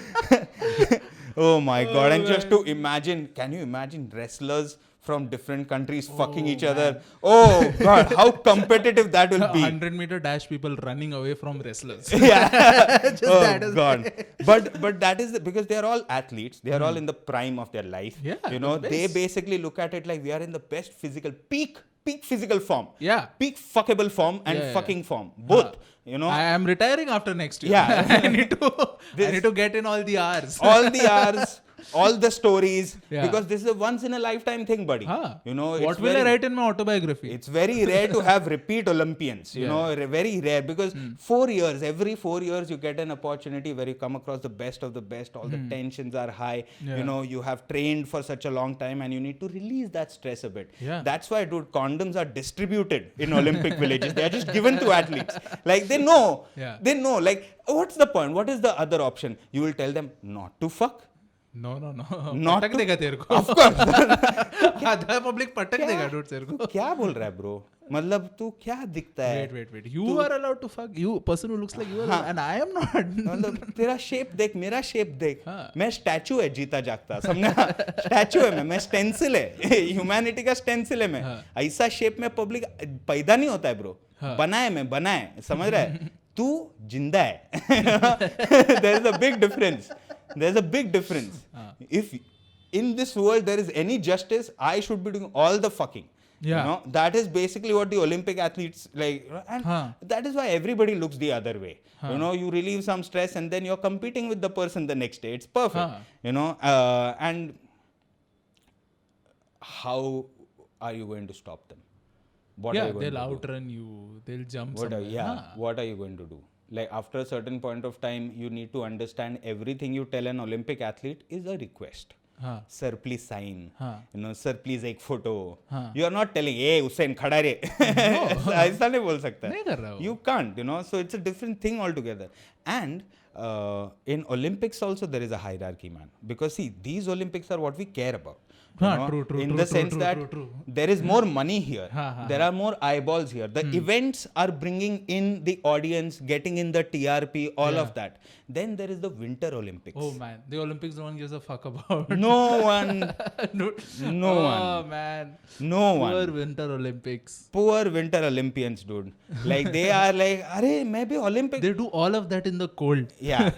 Oh my God. And just to imagine, can you imagine wrestlers from different countries fucking each other? Oh God, how competitive that will be. 100-meter dash people running away from wrestlers. Yeah. Oh God. But that is because they are all athletes. They are all in the prime of their life. Yeah, you know, they basically look at it like we are in the best physical peak physical form. Yeah. Peak fuckable form and fucking form. Both. You know. I am retiring after next year. Yeah. I need to get in all the hours. All the hours. all the stories, Yeah. because this is a once in a lifetime thing, buddy. Huh. You know, What will I write in my autobiography? it's very rare to have repeat Olympians, you Yeah. know, very rare, because 4 years, every 4 years you get an opportunity where you come across the best of the best, all the tensions are high, Yeah. you know, you have trained for such a long time and you need to release that stress a bit. Yeah. That's why, dude, condoms are distributed in Olympic villages. They are just given to athletes. Like, they know, Yeah. like, what's the point? What is the other option? You will tell them not to fuck? No. Not पटक to- देगा तेरे को. Of course. आधा public पटक देगा dude तेरे को. तू क्या बोल रहा है ब्रो? मतलब तू क्या दिखता है? Wait. You are allowed to fuck. You person who looks like you are, and I am not. मतलब तेरा शेप देख, मेरा शेप देख. हाँ. मैं स्टैचू है जीता जागता, समझा? स्टैचू है मैं स्टेंसिल है. ह्यूमैनिटी का स्टेंसिल है मैं. हाँ. ऐसा शेप में पब्लिक पैदा नहीं होता है ब्रो. हाँ. बना है, समझ रहा है? तू जिंदा है. There is a big difference. There's a big difference. If in this world there is any justice, I should be doing all the fucking. Yeah. You know, that is basically what the Olympic athletes like, and that is why everybody looks the other way. You know, you relieve some stress and then you're competing with the person the next day. It's perfect. You know, and how are you going to stop them? What are you going they'll to do? outrun you. They'll jump What are, somewhere. what are you going to do? Like, after a certain point of time, you need to understand everything you tell an Olympic athlete is a request. हाँ. Sir, please sign. हाँ. You know, sir, please एक photo. हाँ. You are not telling, hey, Usain, खड़ा रे. ऐसा नहीं बोल सकता. नहीं कर रहा वो. You can't, you know. So it's a different thing altogether. And in Olympics also there is a hierarchy, man. Because see, these Olympics are what we care about. You हाँ, know, true, in true, the true, sense true, that true, true. there is more money here. हाँ, There are more eyeballs here. The events are bringing in the audience, getting in the TRP, all of that. Then there is the Winter Olympics. Oh man, the Olympics no one gives a fuck about. No one. no No one. Oh man. No one. Poor Winter Olympics. Poor Winter Olympians, dude. Like, they are like, अरे मैं भी Olympic. They do all of that in the cold. Yeah.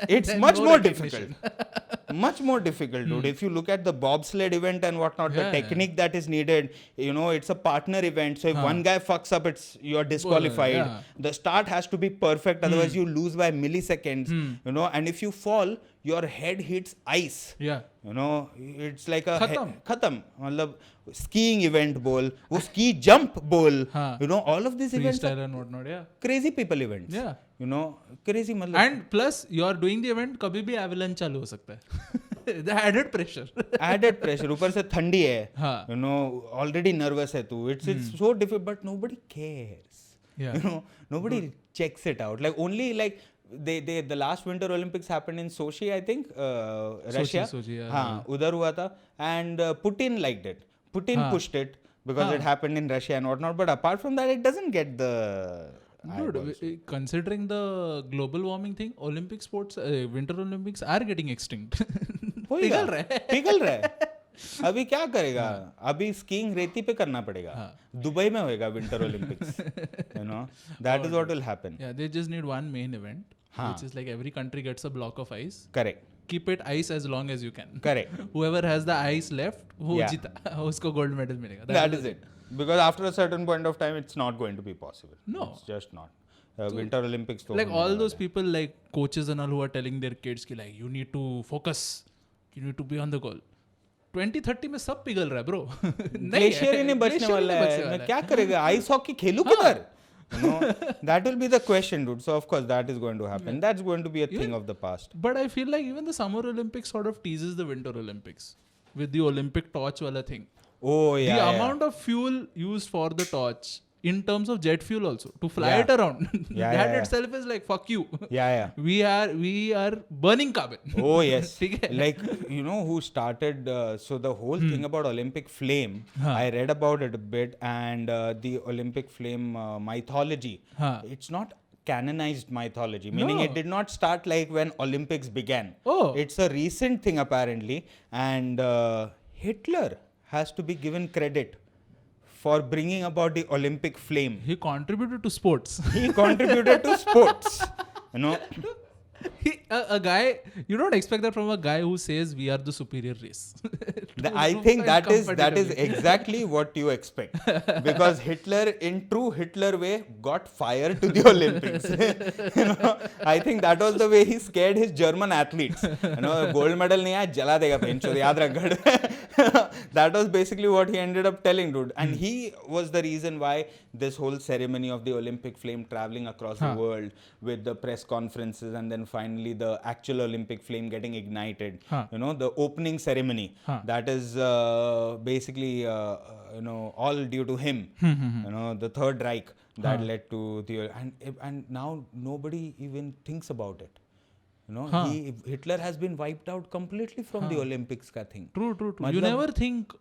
It's Then much no more recognition. difficult. Much more difficult, dude. If you look at the bobsled event and whatnot, the Yeah. technique that is needed, you know, it's a partner event. So if one guy fucks up, you're disqualified. yeah. The start has to be perfect, otherwise you lose by milliseconds. You know, and if you fall, your head hits ice. Yeah. You know, it's like a खत्म. मतलब skiing event bowl, वो ski jump bowl. हाँ. You know, all of these events are Freestyle and whatnot. Yeah. crazy people events. Yeah. You know, crazy मतलब. And plus, you're doing the event, कभी भी avalanche चालू हो सकता है. The added pressure. Added pressure. ऊपर से ठंडी है. हाँ. You know, already nervous है तू. It's so difficult, but nobody cares. Yeah. You know, nobody checks it out. Like, only like the last Winter Olympics happened in Sochi, I think, Russia. Sochi, yeah. हाँ, उधर हुआ था. And Putin liked it. Putin pushed it because it happened in Russia and whatnot. But apart from that, it doesn't get the. Dude, considering the global warming thing, Olympic sports, Winter Olympics are getting extinct. पिघल रहा है. पिघल रहा है. अभी क्या करेगा? अभी स्कीइंग रेती पे करना पड़ेगा. दुबई में होएगा winter Olympics. You know, that is what will happen. Yeah, they just need one main event, which is like every country gets a block of ice. Correct. Keep it ice as long as you can. Correct. Whoever has the ice left, वो Yeah. जीता. उसको gold medal मिलेगा. That is it. Because after a certain point of time, it's not going to be possible. No. It's just not. Winter Olympics. तो Like होने all वाला those है. people, like coaches and all, who are telling their kids कि like you need to focus, you need to be on the goal. 2030 में सब पिघल रहा है bro. ग्लेशियर ही नहीं बचने वाला है. मैं क्या करेगा? आइस हॉकी खेलूं किधर? You know, that will be the question, dude. So of course that is going to happen. That's going to be a thing of the past. But I feel like even the Summer Olympics sort of teases the Winter Olympics with the Olympic torch wala thing. Oh yeah. The yeah. amount of fuel used for the torch in terms of jet fuel also to fly Yeah. it around, Yeah, that yeah. itself is like fuck you. Yeah. We are burning carbon. Oh yes. ठीक है? Like, you know who started so the whole thing about Olympic flame, हाँ. I read about it a bit, and the Olympic flame mythology, हाँ. it's not canonized mythology, meaning No. it did not start like when Olympics began. Oh. It's a recent thing apparently, and Hitler has to be given credit for bringing about the Olympic flame. He contributed to sports. He contributed to sports, you know. a guy, you don't expect that from a guy who says we are the superior race. I think that is exactly what you expect, because Hitler, in true Hitler way, got fired to the Olympics. You know, I think that was the way he scared his German athletes. You know, gold medal nahi aaya, jala dega pencho, yaad rakh gad. That was basically what he ended up telling, dude. And he was the reason why this whole ceremony of the Olympic flame traveling across the world with the press conferences, and then finally the actual Olympic flame getting ignited. You know, the opening ceremony, that is basically you know, all due to him. You know, the Third Reich that led to the, and now nobody even thinks about it. You know, Hitler has been wiped out completely from the Olympics ka thing. True. You never think,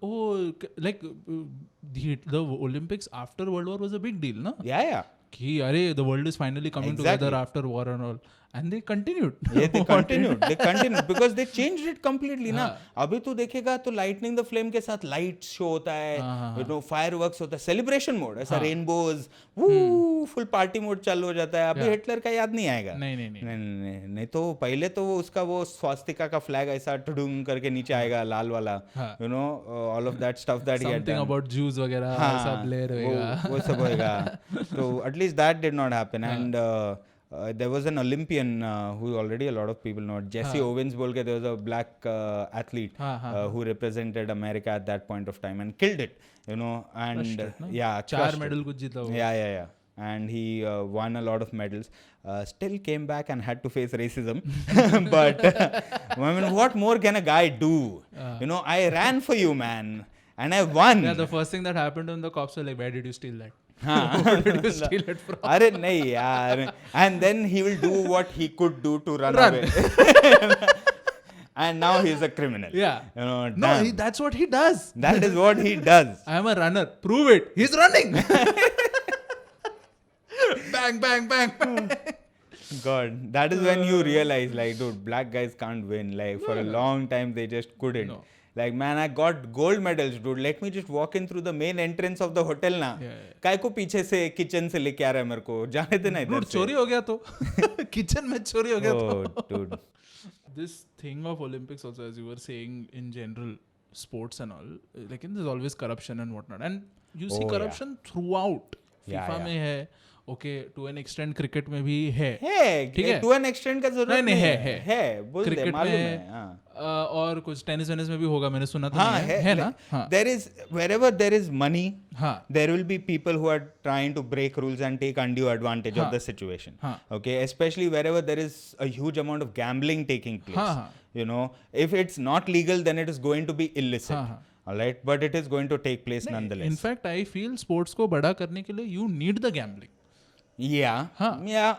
like the Olympics after World War was a big deal, no? Yeah. Ki, arey, the world is finally coming together after war and all. And they continued. Yeah, they continued because they changed it completely ना. अभी तू देखेगा तो lightning the flame के साथ light show होता है, you know, fireworks होता है, celebration mode, ऐसा rainbows, full party mode चालू हो जाता है. अभी हिटलर का याद नहीं आएगा. नहीं तो पहले तो उसका वो स्वास्तिका का flag ऐसा टुडुंग करके नीचे आएगा, लाल वाला, you know, all of that stuff that he had done. Something about Jews वगैरह सब ले रहेगा. वो सब होएगा. So at least that did not happen. And there was an Olympian who already a lot of people know, Jesse Owens बोल के, there was a black athlete who represented America at that point of time and killed it, you know, and yeah, 4 medal कुछ जीता वो. Yeah. And he won a lot of medals. Still came back and had to face racism. But I mean, what more can a guy do? You know, I ran for you, man, and I won. Yeah, the first thing that happened when the cops were like, where did you steal that? Where did you steal it from? अरे नहीं यार. And then he will do what he could do to run away. And now he's a criminal. Yeah. You know, no, that's what he does. That is what he does. I am a runner. Prove it. He's running. bang. God, that is when you realize, like, dude, black guys can't win. Like, for a long time, they just couldn't. No. Like, man, I got gold medals, dude. Let me just walk in through the main entrance of the hotel ना. काय को पीछे से kitchen से लेके आ रहा है मेरे को. जाने देना इधर से. चोरी हो गया तो. Kitchen में चोरी हो गया तो. Oh, dude. This thing of Olympics also, as you were saying, in general, sports and all, like, there's always corruption and whatnot. And you see corruption throughout. FIFA में है. Okay, to an extent cricket में भी है. To an extent का जरूरत नहीं है. बोल दे, मालूम है. और कुछ टेनिस वेनिस में भी होगा, मैंने सुना था. है ना. There is, wherever there is money, there will be people who are trying to break rules and take undue advantage of the situation. Okay, especially wherever there is a huge amount of gambling taking place. You know, if it's not legal, then it is going to be illicit. Alright, but it is going to take place nonetheless. In fact, I feel sports को बड़ा करने के लिए you need the gambling. Yeah,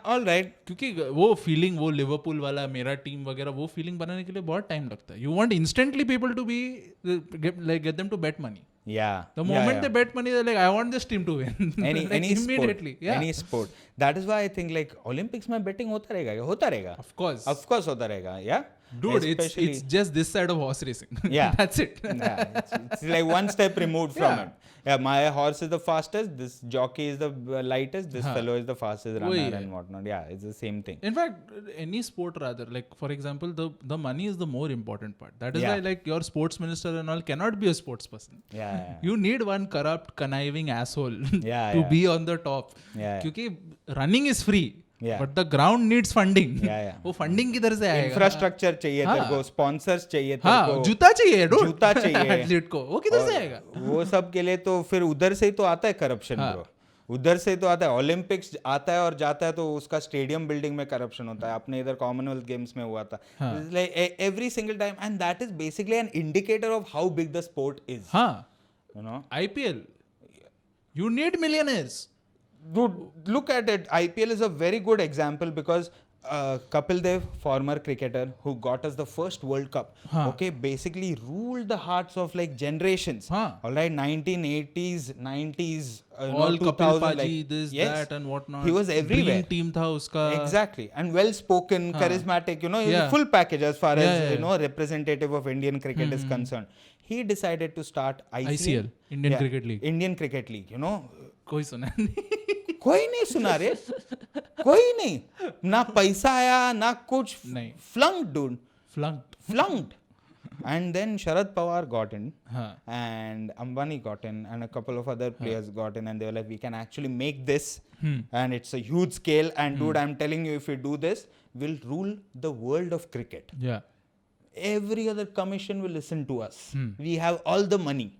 all right. क्योंकि वो feeling, वो Liverpool वाला मेरा टीम वगैरह, वो फीलिंग बनाने के लिए बहुत टाइम लगता है. You want instantly people to be get them to bet money. Yeah. The moment they bet money, they're like, I want this team to win. Any immediately. Sport, any sport. That is why I think like Olympics में betting होता रहेगा. Of course होता रहेगा. Yeah. Dude, it's just this side of horse racing. Yeah. That's it. It's like one step removed from it. Yeah, my horse is the fastest, this jockey is the lightest, this fellow is the fastest runner and whatnot. Yeah, it's the same thing. In fact, any sport rather, like for example, the money is the more important part. That is why like your sports minister and all cannot be a sports person. Yeah. You need one corrupt, conniving asshole to be on the top. क्योंकि running is free. But the ground needs funding. वो funding किधर से आएगा? Infrastructure चाहिए तेरे को, sponsors चाहिए तेरे को, जूता चाहिए, जूता चाहिए athlete को, वो किधर से आएगा? वो सब के लिए तो फिर उधर से ही तो आता है corruption bro. उधर से तो आता है. ओलंपिक्स आता है और जाता है तो उसका स्टेडियम बिल्डिंग में करप्शन होता है. अपने इधर कॉमनवेल्थ गेम्स में हुआ था. Every single time, and that is basically an indicator of how big the sport is. You know, IPL, you need millionaires. Dude, look at it. IPL is a very good example because Kapil Dev, former cricketer who got us the first World Cup, okay, basically ruled the hearts of like generations. All right, 1980s, 90s, all 2000, Kapil Paji, like, this, that and whatnot. He was everywhere. Dream team था उसका. Exactly, and well spoken, charismatic. You know, he was a full package as far as you know, representative of Indian cricket is concerned. He decided to start ICL, Indian Cricket League. Indian Cricket League. You know, कोई सुना नहीं. कोई नहीं सुना रे, कोई नहीं, ना पैसा आया ना कुछ, नहीं. flunked dude, Flunked. And then Sharad Pawar got in, हाँ. and Ambani got in, and a couple of other players got in, and they were like, we can actually make this, and it's a huge scale, and dude, I'm telling you, if we do this, we'll rule the world of cricket. Yeah. Every other commission will listen to us. We have all the money.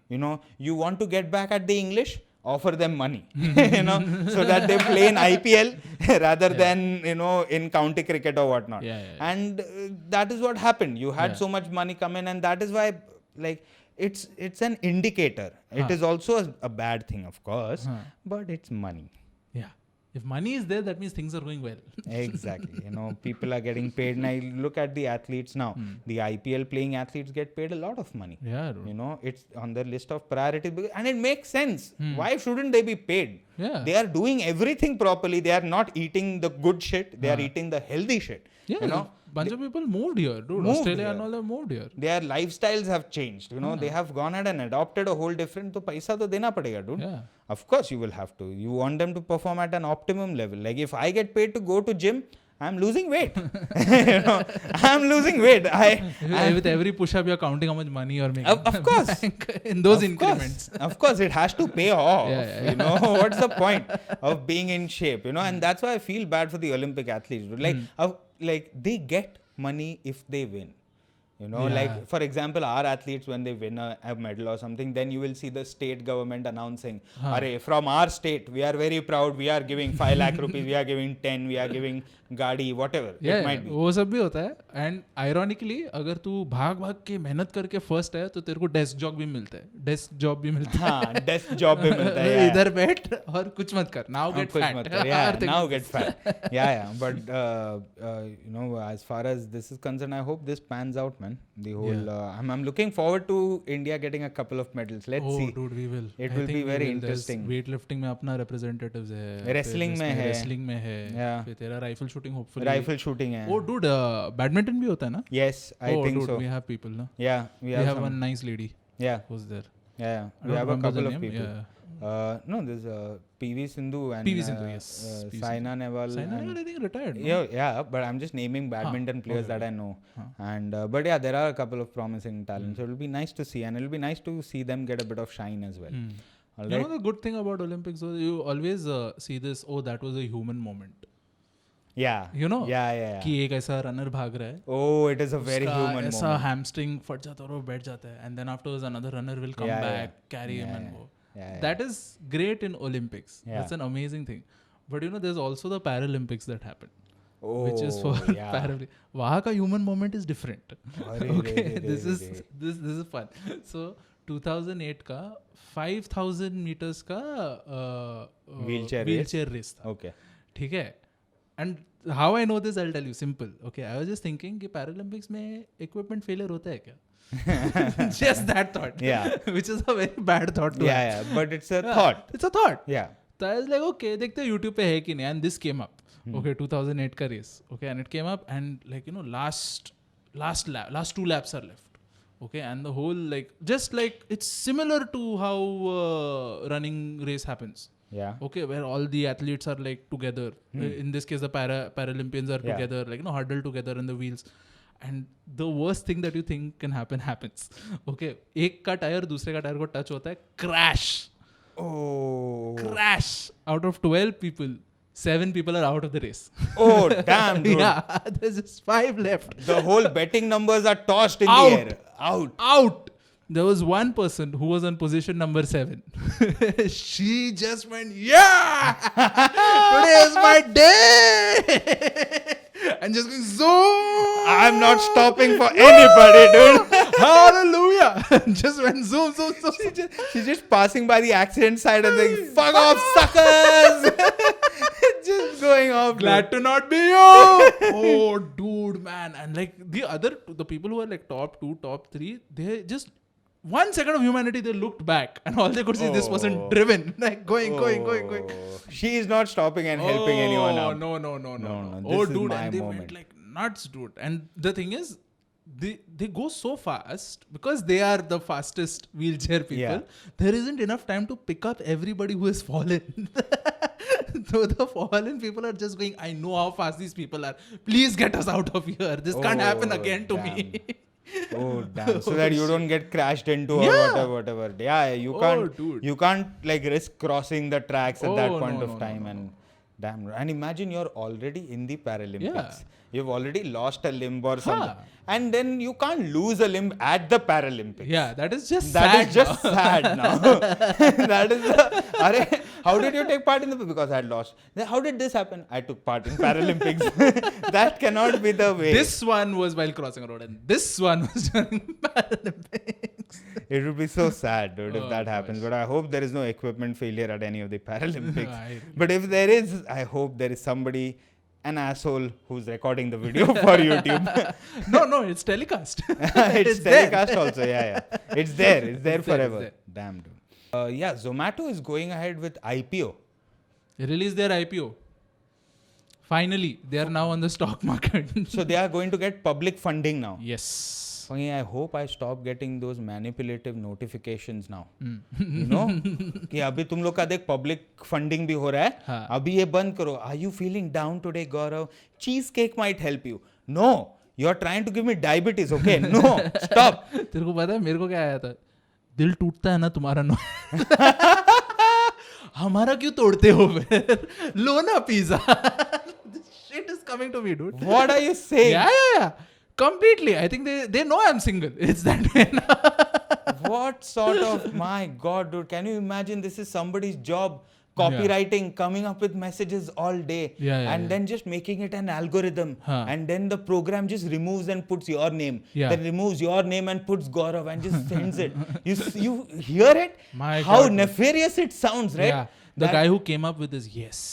You know, you want to get back at the English? Offer them money, you know, so that they play in IPL rather than, you know, in county cricket or whatnot. And that is what happened. You had so much money come in, and that is why, like, it's an indicator. It is also a bad thing, of course, but it's money. Yeah. If money is there, that means things are going well. Exactly. You know, people are getting paid. And I look at the athletes now. The IPL playing athletes get paid a lot of money. Yeah, dude. You know, it's on the list of priorities. And it makes sense. Why shouldn't they be paid? Yeah. They are doing everything properly. They are not eating the good shit. They are eating the healthy shit. Yeah, You know, bunch of people moved here, dude. Moved Australia here. and all have moved here. their lifestyles have changed. You know, they have gone ahead and adopted a whole different. So paisa to dena padega, dude. Yeah. Of course, you will have to. You want them to perform at an optimum level. Like if I get paid to go to gym, I'm losing weight. You know, I'm losing weight. With every push-up, you're counting how much money you're making. Of course. In those Of increments. Of course, it has to pay off. Yeah. You know, what's the point of being in shape? You know, and that's why I feel bad for the Olympic athletes. Like, like they get money if they win. You know, like for example, our athletes, when they win a medal or something, then you will see the state government announcing, "Arey, from our state, we are very proud. We are giving 5 lakh rupees. We are giving 10. We are giving gadi, whatever it might be." वो सब भी होता है. And ironically, अगर तू भाग के मेहनत करके first है, तो तेरे को desk job भी मिलता है. Desk job भी मिलता है. हाँ, desk job भी मिलता है. इधर बैठ और कुछ मत कर. Now get कुछ fat. मत कर. Yeah, now get fat. Yeah. But you know, as far as this is concerned, I hope this pans out, man. The whole. I'm looking forward to India getting a couple of medals. Let's see. Oh, dude, we will. It will be very interesting. Weightlifting में अपना representatives है. Wrestling में है. Wrestling में है. Yeah. फिर तेरा rifle shooting hopefully. Rifle shooting है. Oh, dude, badminton भी होता है ना? Yes, I think dude, so. We have people, na? Yeah, we have some, one nice lady. Yeah, Who's there? yeah. I We don't have a remember the couple of name. people. Yeah. No, there's PV Sindhu and PV Sindhu, yes. PV Saina Nehwal. Saina and- Nehwal, I think retired. No? Yeah, but I'm just naming badminton players that I know. And but yeah, there are a couple of promising talents. So it'll be nice to see, and it'll be nice to see them get a bit of shine as well. All You right. know the good thing about Olympics, though, you always see this. Oh, that was a human moment. Yeah. You know? Yeah. कि एक ऐसा runner भाग रहा है. Oh, it is a very उसका human ऐसा moment. hamstring फट जाता है और वो बैठ जाता है. And then afterwards another runner will come Yeah, back, carry him and go. Yeah. That is great in Olympics. Yeah. That's an amazing thing. But you know, there's also the Paralympics that happen. Oh, Which is for yeah. Paralympics. वहाँ का human moment is different. अरे, Okay, रे, this रे, is रे. this is fun. So 2008 का 5,000 meters का Wheelchair race था. Okay. ठीक है. And how I know this, I'll tell you. Simple. Okay, I was just thinking कि Paralympics में equipment failure होता है क्या? Just that thought. Yeah. Which is a very bad thought to have. Yeah. But it's a thought. It's a thought. Yeah. So I was like, okay, देखते हैं YouTube पे है कि नहीं. And this came up. Okay, 2008 का race. Okay, and it came up and like, you know, last 2 laps are left. Okay, and the whole just like it's similar to how running race happens. Yeah. Okay, where all the athletes are like together. In this case, the Paralympians are together, like, you know, huddled together in the wheels. And the worst thing that you think can happen happens. Okay, एक का tyre दूसरे का tyre को touch होता है, crash. Oh. Crash. Out of 12 people, 7 people are out of the race. Oh, damn, dude. Yeah, there's just 5 left. The whole betting numbers are tossed in Out. the air. Out. There was one person who was on position number 7. She just went, yeah! Today is my day! And just going, zoom! I'm not stopping for anybody, dude. Hallelujah! Just went zoom. She's just passing by the accident side and saying, fuck off, suckers! Just going off. Glad to not be you! Oh, dude, man. And like the people who are like top 2, top 3, they just 1 second of humanity, they looked back and all they could see is this person driven, like going. She is not stopping and helping anyone out. No. This Oh, is dude, my and they moment. went like nuts, dude. And the thing is, they go so fast because they are the fastest wheelchair people. Yeah. There isn't enough time to pick up everybody who has fallen. So the fallen people are just going, I know how fast these people are. Please get us out of here. This can't happen Oh, again to damn. me. Oh damn! So that you don't get crashed into or Yeah. whatever. Yeah, you Oh, can't. dude. You can't like risk crossing the tracks at that Oh, point no, of no, time. no, And damn, and imagine you're already in the Paralympics. Yeah. You've already lost a limb or Ha. something, and then you can't lose a limb at the Paralympics. Yeah, that is just That sad. is just now. sad now. That is the. Arey, how did you take part in the? Because I had lost. Then how did this happen? I took part in Paralympics. That cannot be the way. This one was while crossing a road, and this one was during Paralympics. It would be so sad, dude, if Oh, that happens. gosh. But I hope there is no equipment failure at any of the Paralympics. I- But if there is, I hope there is somebody, an asshole, who's recording the video for YouTube. No, it's telecast. It's there. telecast also, yeah. It's there. It's there It's there, forever. it's there. Damn, dude. Yeah, Zomato is going ahead with IPO. They released their IPO. Finally, they are now on the stock market. So they are going to get public funding now. Yes. I hope I stop getting those manipulative notifications now. Hmm. You know कि अभी तुम लोग का देख public funding भी हो रहा है हाँ. अभी ये बंद करो are you feeling down today Gaurav cheesecake might help you no you are trying to give me diabetes okay no stop तेरे को पता है मेरे को क्या आया था दिल टूटता है ना तुम्हारा नो हमारा क्यों तोड़ते हो फिर लो ना pizza shit is coming to me dude what are you saying yeah completely I think they know I'm single it's that way what sort of my god dude can you imagine this is somebody's job copywriting coming up with messages all day and then just making it an algorithm and then the program just removes and puts your name then removes your name and puts Gaurav and just sends it you hear it My how God, nefarious it sounds right yeah the guy who came up with this yes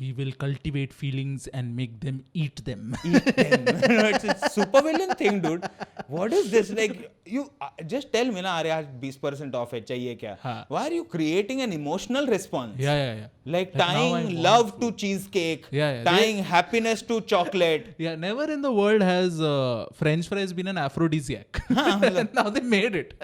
we will cultivate feelings and make them eat them eat them. It's a super villain thing dude what is this like you just tell me na are yaar 20% off hai chahiye kya why are you creating an emotional response yeah like tying love to cheesecake tying happiness to chocolate yeah never in the world has french fries been an aphrodisiac now they made it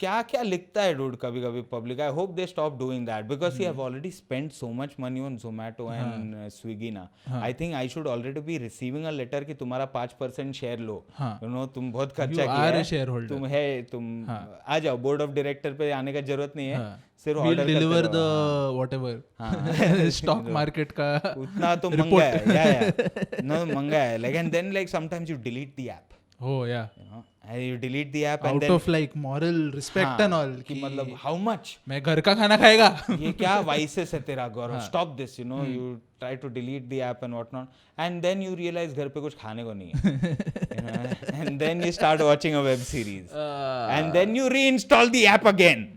क्या क्या लिखता है dude कभी कभी public I hope they stop doing that because you have already spent so much money on Zomato and Swiggy ना I think I should already be receiving a letter कि तुम्हारा 5% share low you know तुम बहुत खर्चा किया है तुम है तुम आ जाओ बोर्ड ऑफ डायरेक्टर पे आने का जरूरत नहीं है सिर्फ we'll order deliver the whatever stock market का उतना तो मंगा है yeah no मंगा है like and then like sometimes you delete the app oh yeah you know and you delete the app out and then of like moral respect and all कि मतलब how much मैं घर का खाना खाएगा ये क्या vices है तेरा गौरव stop this you know you try to delete the app and whatnot and then you realize घर पे कुछ खाने को नहीं है you know? and then you start watching a web series and then you reinstall the app again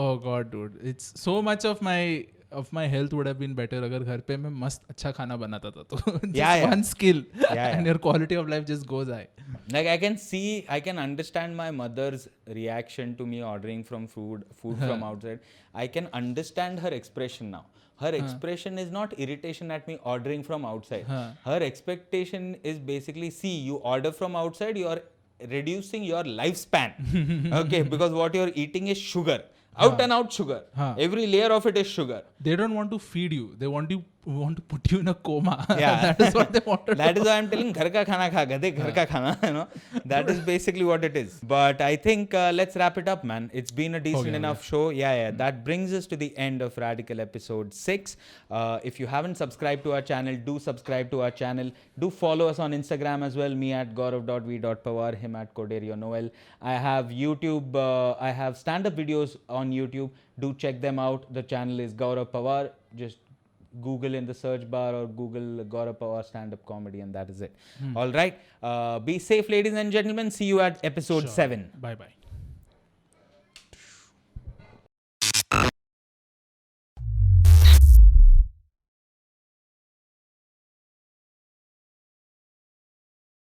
oh god dude it's so much of my health would have been better अगर घर पे मैं मस्त अच्छा खाना बनाता था तो just one skill and your quality of life just goes high like I can understand my mother's reaction to me ordering from food from outside I can understand her expression now her expression is not irritation at me ordering from outside her expectation is basically see you order from outside you are reducing your lifespan okay because what you're eating is sugar out and out sugar every layer of it is sugar they don't want to feed you they want to put you in a coma yeah that is what they want to that is why I'm telling घर का खाना खा गधे घर का खाना you know that is basically what it is but I think let's wrap it up man it's been a decent enough show yeah that brings us to the end of Radical episode 6 if you haven't subscribed to our channel do subscribe to our channel do follow us on Instagram as well me at gaurav.v.pawar him at Coderio Noel I have YouTube I have stand-up videos on YouTube do check them out the channel is Gaurav Pawar just Google in the search bar or Google Gaurav Pawar stand-up comedy and that is it all right be safe ladies and gentlemen see you at episode 7 bye